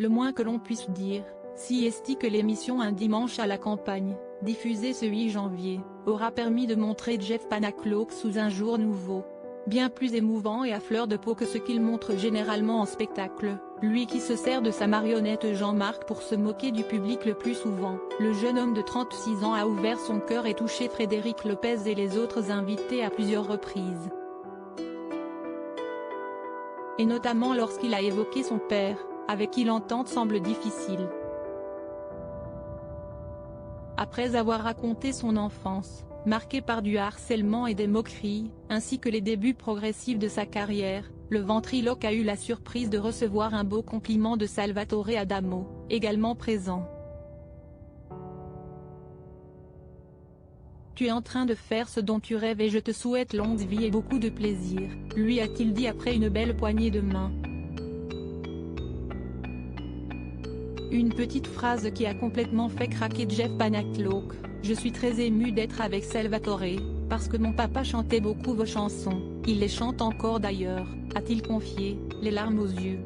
Le moins que l'on puisse dire, si est que l'émission Un dimanche à la campagne, diffusée ce 8 janvier, aura permis de montrer Jeff Panaclock sous un jour nouveau. Bien plus émouvant et à fleur de peau que ce qu'il montre généralement en spectacle, lui qui se sert de sa marionnette Jean-Marc pour se moquer du public le plus souvent. Le jeune homme de 36 ans a ouvert son cœur et touché Frédéric Lopez et les autres invités à plusieurs reprises. Et notamment lorsqu'il a évoqué son père, avec qui l'entente semble difficile. Après avoir raconté son enfance, marquée par du harcèlement et des moqueries, ainsi que les débuts progressifs de sa carrière, le ventriloque a eu la surprise de recevoir un beau compliment de Salvatore Adamo, également présent. Tu es en train de faire ce dont tu rêves et je te souhaite longue vie et beaucoup de plaisir, lui a-t-il dit après une belle poignée de main. Une petite phrase qui a complètement fait craquer Jeff Panaclock. Je suis très ému d'être avec Salvatore, parce que mon papa chantait beaucoup vos chansons, il les chante encore d'ailleurs, a-t-il confié, les larmes aux yeux.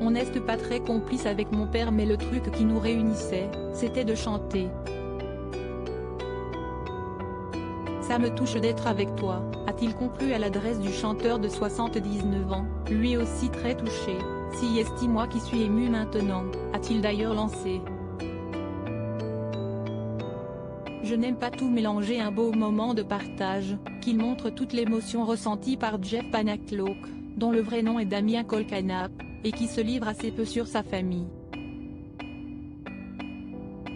On n'est pas très complice avec mon père mais le truc qui nous réunissait, c'était de chanter. Ça me touche d'être avec toi, a-t-il conclu à l'adresse du chanteur de 79 ans, lui aussi très touché. Si est moi qui suis ému maintenant, a-t-il d'ailleurs lancé. Je n'aime pas tout mélanger, un beau moment de partage, qui montre toute l'émotion ressentie par Jeff Panaclock, dont le vrai nom est Damien Colcanap, et qui se livre assez peu sur sa famille.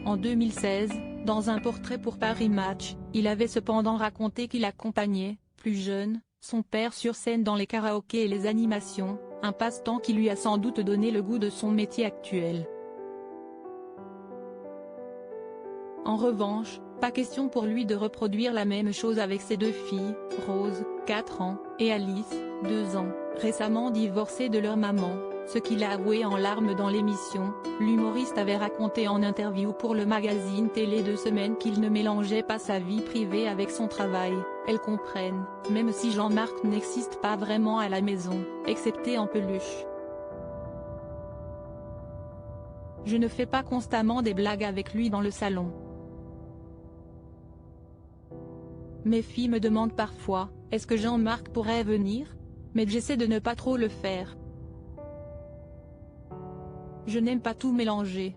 En 2016, dans un portrait pour Paris Match, il avait cependant raconté qu'il accompagnait, plus jeune, son père sur scène dans les karaokés et les animations, un passe-temps qui lui a sans doute donné le goût de son métier actuel. En revanche, pas question pour lui de reproduire la même chose avec ses deux filles, Rose, 4 ans, et Alice, 2 ans, récemment divorcées de leur maman, ce qu'il a avoué en larmes dans l'émission. L'humoriste avait raconté en interview pour le magazine Télé 2 Semaines qu'il ne mélangeait pas sa vie privée avec son travail. Elles comprennent, même si Jean-Marc n'existe pas vraiment à la maison, excepté en peluche. Je ne fais pas constamment des blagues avec lui dans le salon. Mes filles me demandent parfois, est-ce que Jean-Marc pourrait venir? Mais j'essaie de ne pas trop le faire. Je n'aime pas tout mélanger.